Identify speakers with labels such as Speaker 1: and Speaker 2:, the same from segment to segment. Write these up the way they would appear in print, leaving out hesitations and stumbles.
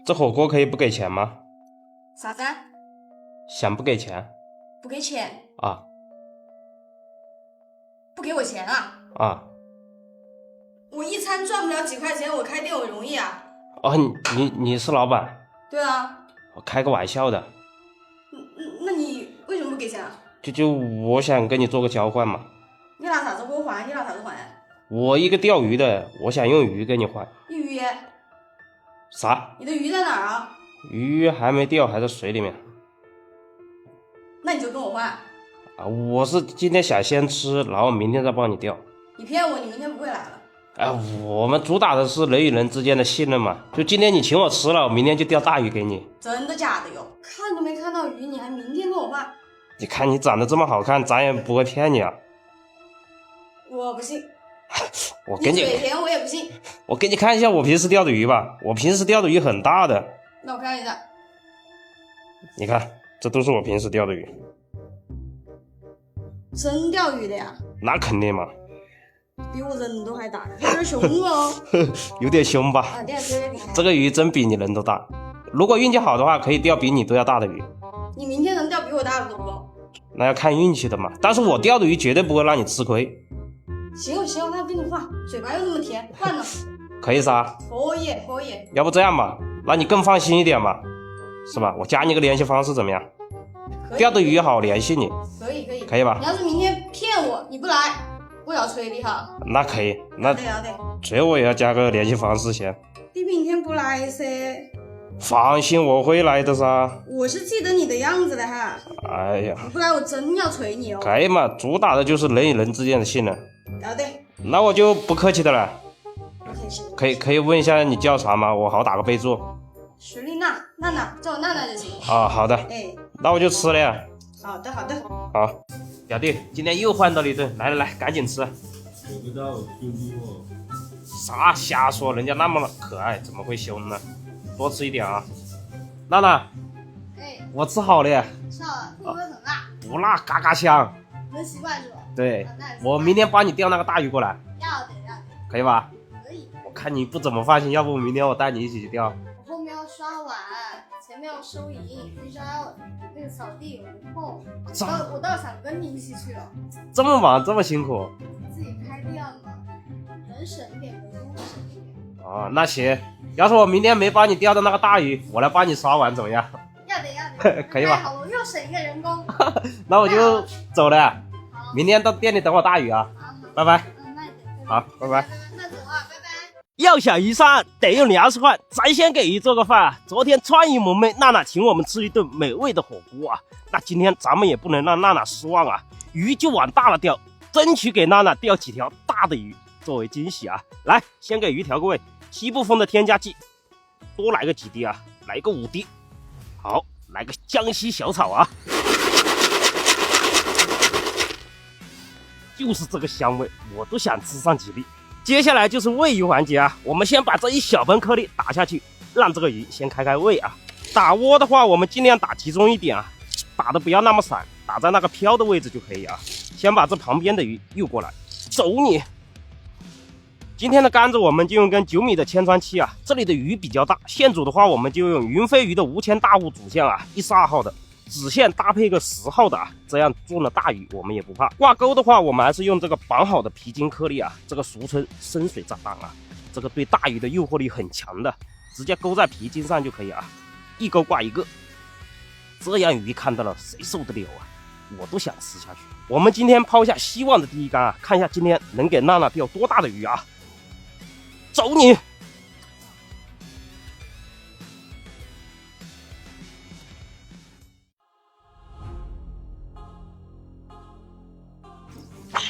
Speaker 1: 这火锅可以不给钱吗？
Speaker 2: 啥子？
Speaker 1: 想不给钱
Speaker 2: 不给钱？
Speaker 1: 啊？
Speaker 2: 不给我钱啊？
Speaker 1: 啊？
Speaker 2: 我一餐赚不了几块钱，我开店我容易啊？
Speaker 1: 哦，你是老板？
Speaker 2: 对啊。
Speaker 1: 我开个玩笑的。
Speaker 2: 那你为什么不给钱啊？
Speaker 1: 就我想跟你做个交换嘛。
Speaker 2: 你拿啥子给我换？你拿啥子换？
Speaker 1: 我一个钓鱼的，我想用鱼跟你换。
Speaker 2: 你鱼？
Speaker 1: 啥？
Speaker 2: 你的鱼在哪儿啊？
Speaker 1: 鱼还没钓，还在水里面。
Speaker 2: 那你就跟我换。
Speaker 1: 啊，我是今天想先吃，然后明天再帮你钓。
Speaker 2: 你骗我，你明天不会来了。
Speaker 1: 哎，我们主打的是人与人之间的信任嘛。就今天你请我吃了，我明天就钓大鱼给你。
Speaker 2: 真的假的哟？看都没看到鱼，你还明天跟我换？
Speaker 1: 你看你长得这么好看，咱也不会骗你啊。
Speaker 2: 我不信。
Speaker 1: 我给你
Speaker 2: 嘴甜我也不信。
Speaker 1: 我给你看一下我平时钓的鱼吧，我平时钓的鱼很大的。
Speaker 2: 那我看一下。
Speaker 1: 你看，这都是我平时钓的鱼。
Speaker 2: 真钓鱼的呀？
Speaker 1: 那肯定嘛。
Speaker 2: 比我人都还大，有点凶哦。
Speaker 1: 有点凶吧？
Speaker 2: 啊，对，
Speaker 1: 这个鱼真比你人都大。如果运气好的话，可以钓比你都要大的鱼。
Speaker 2: 你明天能钓比我大的多不？
Speaker 1: 那要看运气的嘛。但是我钓的鱼绝对不会让你吃亏。
Speaker 2: 行，那跟你换，嘴巴又那么甜，换了。
Speaker 1: 可以噻？
Speaker 2: 可以。
Speaker 1: 要不这样吧，那你更放心一点嘛，是吧？我加你个联系方式怎么样？钓的鱼好联系你。
Speaker 2: 可
Speaker 1: 以吧？
Speaker 2: 你要是明天骗我，你不来，我要催你哈。
Speaker 1: 那可以，那
Speaker 2: 要得。
Speaker 1: 催我也要加个联系方式先。
Speaker 2: 你明天不来噻？
Speaker 1: 放心，我会来的噻。
Speaker 2: 我是记得你的样子的哈。
Speaker 1: 哎呀，
Speaker 2: 你不来我真要催你哦。
Speaker 1: 可以嘛，主打的就是人与人之间的信任。
Speaker 2: 要得。
Speaker 1: 那我就不客气的了。
Speaker 2: 不客气。
Speaker 1: 可以问一下你叫啥吗？我好打个备注。
Speaker 2: 徐丽娜，娜叫我娜就行。
Speaker 1: 啊，好的。
Speaker 2: 哎，
Speaker 1: 那我就吃了呀。
Speaker 2: 好的。
Speaker 1: 好，表弟，今天又换到了一顿，来，赶紧吃。
Speaker 3: 得不到兄弟我。
Speaker 1: 啥瞎说，人家那么可爱，怎么会凶呢？多吃一点啊。娜娜，我吃好了耶。
Speaker 2: 吃好了，会不会很辣？
Speaker 1: 不辣，嘎嘎香。
Speaker 2: 能习惯是吧？
Speaker 1: 对，我明天帮你钓那个大鱼过来。
Speaker 2: 要得。
Speaker 1: 可以吧？
Speaker 2: 可以。
Speaker 1: 我看你不怎么放心，要不明天我带你一起去钓。
Speaker 2: 我后面要刷碗，前面要收银，平常要那个扫地，我没空。我倒想跟你一起去了。
Speaker 1: 这么忙，这么辛苦。
Speaker 2: 自己开店嘛，能省一点人工省一点。
Speaker 1: 哦，那行。要是我明天没帮你钓的那个大鱼，我来帮你刷碗怎么样？
Speaker 2: 要得。
Speaker 1: 可以吧？
Speaker 2: 好，我又省一个人工。
Speaker 1: 那我就走了。明天到店里等我大鱼啊。拜拜。
Speaker 2: 那也得。
Speaker 1: 好，拜拜。
Speaker 2: 那走啊，拜拜。
Speaker 4: 要想鱼上得用粮食换，咱先给鱼做个饭啊。昨天川渝萌妹娜娜请我们吃一顿美味的火锅啊，那今天咱们也不能让娜娜失望啊，鱼就往大了钓，争取给娜娜钓几条大的鱼作为惊喜啊。来，先给鱼调个味，西部风的添加剂多来个几滴啊，来个5滴。好，来个江西小炒啊，就是这个香味，我都想吃上几粒。接下来就是喂鱼环节啊，我们先把这一小盆颗粒打下去，让这个鱼先开胃啊。打窝的话，我们尽量打集中一点啊，打的不要那么散，打在那个漂的位置就可以啊。先把这旁边的鱼诱过来，走你。今天的杆子我们就用根9米的铅穿漆啊，这里的鱼比较大，线组的话我们就用云飞鱼的无铅大物主线啊，12号的。子线搭配个10号的啊，这样做了大鱼我们也不怕。挂钩的话，我们还是用这个绑好的皮筋颗粒啊，这个俗称深水炸弹啊，这个对大鱼的诱惑力很强的，直接勾在皮筋上就可以啊，一钩挂一个，这样鱼看到了谁受得了啊？我都想吃下去。我们今天抛下希望的第一竿啊，看一下今天能给娜娜钓多大的鱼啊！走你！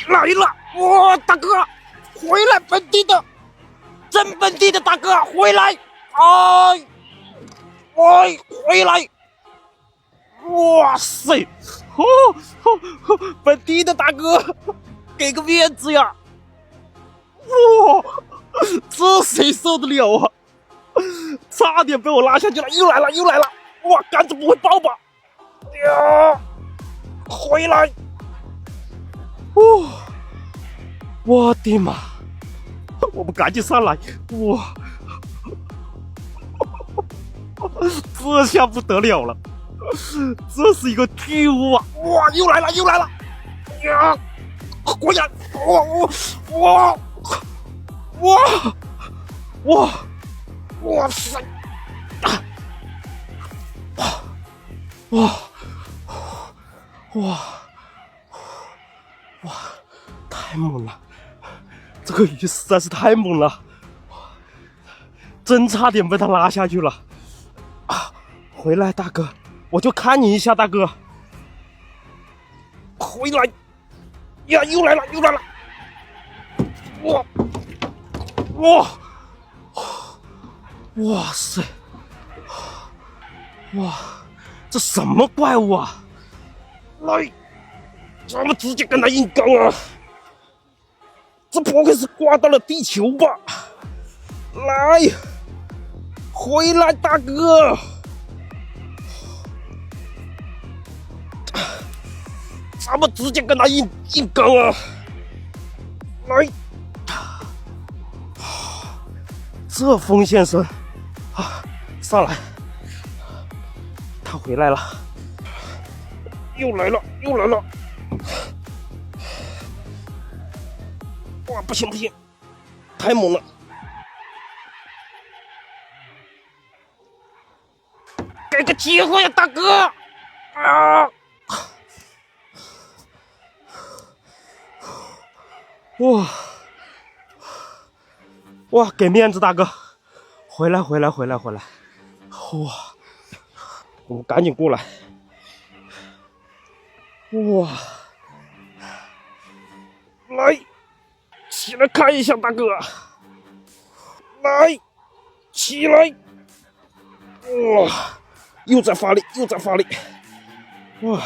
Speaker 4: 来了！哇，大哥，回来！本地的，真本地的大哥，回来！哎，回来！哇塞，本地的大哥，给个面子呀！哇，这谁受得了啊？差点被我拉下去了，又来了！哇，杆子不会爆吧？呀，回来！我的妈！我们赶紧上来！哇！这下不得了了，这是一个巨物啊！哇，又来了，又来了！呀，果然，哇塞！哇，太猛了！这个鱼实在是太猛了，真差点被它拉下去了。啊，回来，大哥，我就看你一下，大哥。回来！呀，又来了，又来了！哇塞！哇，这什么怪物啊！来，咱们直接跟他硬刚啊！这不会是刮到了地球吧？来，回来，大哥！咱们直接跟他硬刚啊！来，这风先生啊，上来！他回来了，又来了，又来了！哇，不行不行，太猛了！给个机会啊，大哥！啊！哇，给面子，大哥！回来！哇！我们赶紧过来！哇！来，起来看一下，大哥！来，起来！哇！又在发力！哇！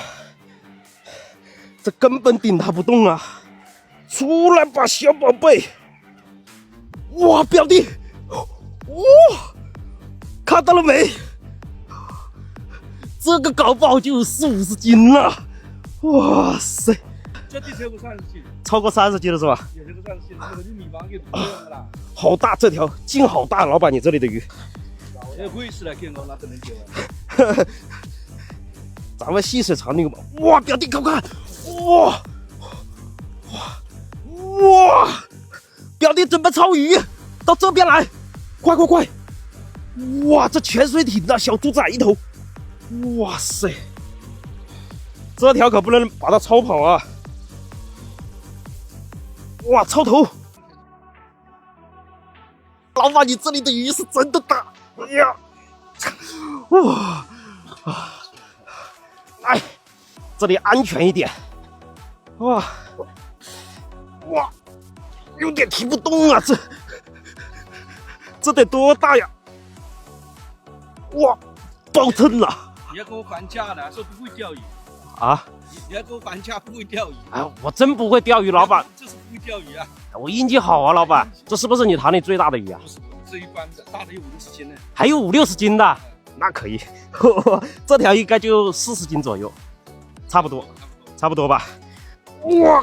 Speaker 4: 这根本顶他不动啊！出来吧，小宝贝！哇，表弟！哇，看到了没？这个搞不好就有40-50斤了！哇塞！
Speaker 3: 这地超过30斤，
Speaker 4: 超过30斤了是吧？
Speaker 3: 也超过30斤，这个玉米王给不用了啦。
Speaker 4: 好大，这条劲好大，老板，你这里的鱼。
Speaker 3: 要会是来见我，那可能接了。
Speaker 4: 咱们细水长流嘛。哇，表弟，看看！哇！表弟准备抄鱼，到这边来，快！哇，这潜水艇的小猪仔一头！哇塞，这条可不能把它抄跑啊！哇，抄头！老板，你这里的鱼是真的大！哎呀，哇！来，这里安全一点。哇！有点提不动啊，这得多大呀？哇，爆腾了！
Speaker 3: 你要跟我还价的，说不会钓鱼
Speaker 4: 啊？
Speaker 3: 你要跟我还价，不会钓鱼。
Speaker 4: 哎，我真不会钓鱼，老板。
Speaker 3: 这是不会钓鱼啊！
Speaker 4: 我运气好啊，老板。这是不是你塘里最大的鱼啊？
Speaker 3: 不是，这一般的，大的有50-60斤呢。
Speaker 4: 还有50-60斤的，那可以。这条应该就40斤左右，差不多吧。哇，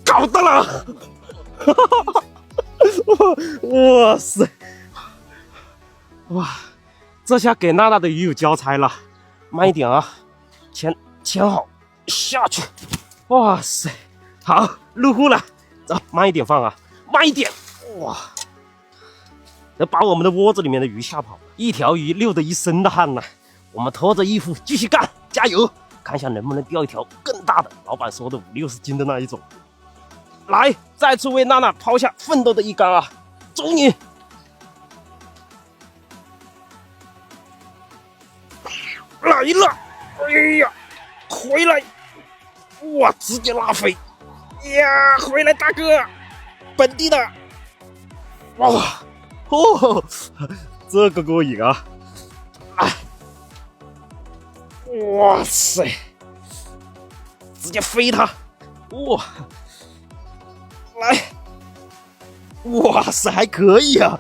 Speaker 4: 搞到了！哇塞！哇，这下给娜娜的鱼有交差了。慢一点啊，牵好下去。哇塞，好，入库了。走，慢一点放啊，慢一点。哇，能把我们的窝子里面的鱼吓跑。一条鱼溜得一身的汗呢。我们拖着衣服继续干，加油！看一下能不能钓一条更大的，老板说的50-60斤的那一种。来，再次为娜娜抛下奋斗的一竿啊！走你！来了！哎呀，回来！哇，直接拉飞！呀，回来，大哥，本地的！哇，这个过瘾啊！哎，哇塞，直接飞它！哇！来，哇塞，还可以啊，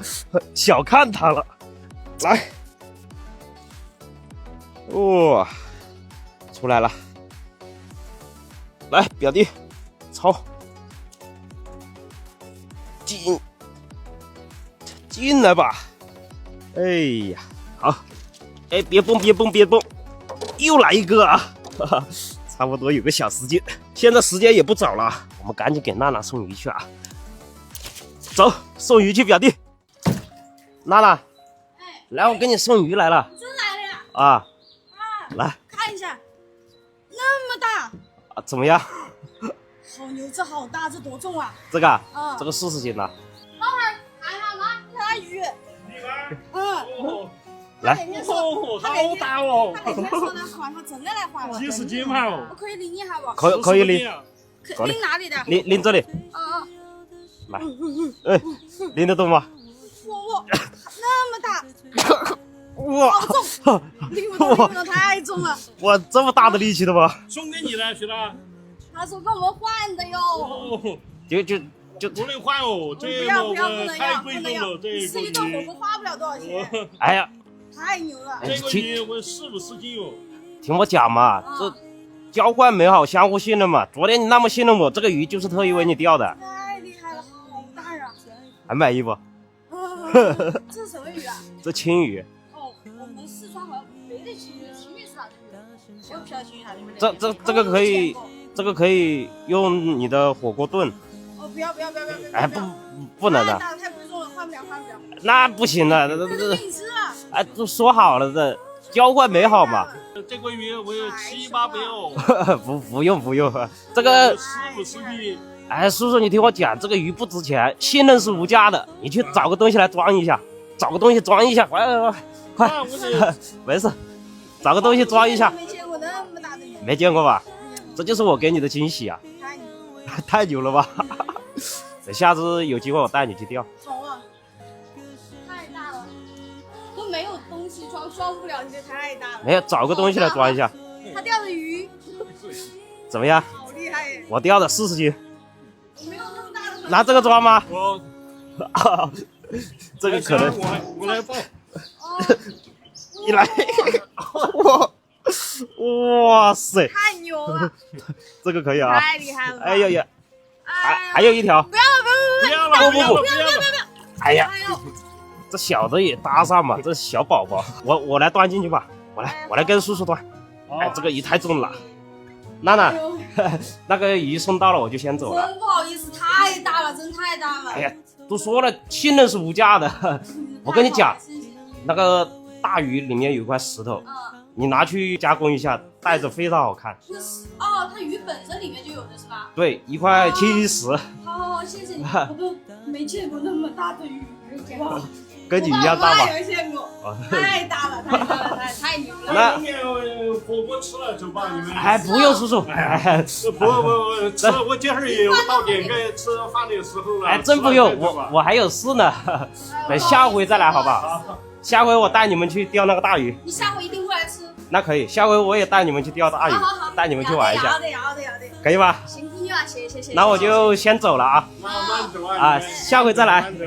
Speaker 4: 小看它了。来，哇，出来了。来，表弟，抄，进来吧。哎呀，好，哎，别蹦，又来一个啊！哈哈，差不多有个小时间，现在时间也不早了，我们赶紧给娜娜送鱼去啊！走，送鱼去，表弟。娜娜，来，我给你送鱼来了。
Speaker 2: 真来了呀！
Speaker 4: 啊，来
Speaker 2: 看一下，那么大，
Speaker 4: 啊，怎么样？
Speaker 2: 好牛，这好大，这多重啊？
Speaker 4: 这个啊，
Speaker 2: 啊
Speaker 4: 这个40斤了。
Speaker 2: 还好吗？大鱼。
Speaker 4: 来，
Speaker 2: 他哪天说，
Speaker 3: 好大哦，
Speaker 2: 他哪天说呢？还他真的来还了。
Speaker 3: 几十斤嘛哦
Speaker 2: 我，可以拎一下不？
Speaker 4: 可以拎，
Speaker 2: 可拎哪里的？
Speaker 4: 拎这里，
Speaker 2: 啊，
Speaker 4: 来，哎，拎得动吗？
Speaker 2: 我那么大，
Speaker 4: 哇，
Speaker 2: 好重，拎不动，太重了。
Speaker 4: 哇，这么大的力气的吗？
Speaker 3: 送给你了，徐大。
Speaker 2: 他说跟我们换的哟。
Speaker 3: 哦，
Speaker 4: 就，
Speaker 3: 不能换哦，
Speaker 2: 不
Speaker 3: 这
Speaker 2: 要不要，不
Speaker 3: 个
Speaker 2: 能要，
Speaker 3: 太贵
Speaker 2: 不能要
Speaker 3: 重了，！这
Speaker 2: 吃一顿火锅花不了多少钱，
Speaker 4: 哎呀，
Speaker 2: 太牛了。
Speaker 3: 这个鱼我40-50斤哦。
Speaker 4: 听我讲嘛，这交换美好，相互信任嘛。昨天你那么信任我，这个鱼就是特意为你钓的，
Speaker 2: 太厉害了，好大呀！
Speaker 4: 还满意不？
Speaker 2: 这是什么鱼啊？
Speaker 4: 这青鱼，
Speaker 2: 哦，我们四川好像没得青鱼，青鱼是啥鱼？我不晓得青鱼啥鱼。
Speaker 4: 这个可以，这个可以用你的火锅炖。
Speaker 2: 哦，不要！
Speaker 4: 哎，不能的，
Speaker 2: 太贵重了，换不了。
Speaker 4: 那不行的，
Speaker 2: 这给你吃了。
Speaker 4: 哎，都说好了，这交换美好嘛。
Speaker 3: 这个鱼我有700-800哦。
Speaker 4: 不用，这个
Speaker 3: 40-50斤。
Speaker 4: 哎，叔叔，你听我讲，这个鱼不值钱，信任是无价的。你去找个东西来装一下，快，
Speaker 3: 那我得
Speaker 4: 没事，找个东西装一下。
Speaker 2: 没见过那么大的鱼。
Speaker 4: 没见过吧？这就是我给你的惊喜啊！
Speaker 2: 太牛了。
Speaker 4: 太牛了吧！等下次有机会我带你去钓。
Speaker 2: 好啊。太大了，都没有东西装不了，你这太大了。
Speaker 4: 没有，找个东西来装一下。
Speaker 2: 他钓的鱼
Speaker 4: 怎么样？
Speaker 2: 好厉害耶！
Speaker 4: 我钓的40斤，
Speaker 2: 没有那么大的。
Speaker 4: 拿这个装吗？
Speaker 3: 我
Speaker 4: 这个可能
Speaker 3: 我来抱。
Speaker 4: 一来，哇塞，
Speaker 2: 太牛了，
Speaker 4: 这个可以啊！
Speaker 2: 太厉害了！
Speaker 4: 哎呀呀，
Speaker 2: 哎呀，
Speaker 4: 还有一条，
Speaker 2: 不要了！
Speaker 4: 不，哎呀，
Speaker 2: 哎呦，
Speaker 4: 这小的也搭上嘛，这小宝宝，我来端进去吧，我来跟叔叔端。哎，这个鱼太重了，娜娜，那个鱼送到了我就先走了。
Speaker 2: 真不好意思，太大了，真太大了。
Speaker 4: 哎呀，都说了，信任是无价的。我跟你讲，那个大鱼里面有一块石头，你拿去加工一下，戴着非常好看。
Speaker 2: 那是哦，它鱼本身里面就有的是吧？
Speaker 4: 对，一块青石，
Speaker 2: 好，谢谢你，我都没见过那么大的鱼，哇，
Speaker 4: 跟你一样大吧？
Speaker 2: 我也见过，太大了，太牛了。
Speaker 4: 那
Speaker 3: 明天火锅吃了走吧，你们。
Speaker 4: 哎，不用叔叔，哎，
Speaker 3: 不吃，我这会儿也到点该吃饭的时候了。
Speaker 4: 哎，真不用，我还有事呢，等下回再来好不好？下回我带你们去钓那个大鱼。
Speaker 2: 你下回一定会来吃。
Speaker 4: 那可以，下回我也带你们去钓大鱼，
Speaker 2: 好，
Speaker 4: 带你们去玩一下，
Speaker 2: 要的，
Speaker 4: 可以吧？
Speaker 2: 行，听啊，谢谢。
Speaker 4: 那我就先走了啊，
Speaker 3: 慢走
Speaker 4: 啊，下回再来。
Speaker 3: 慢走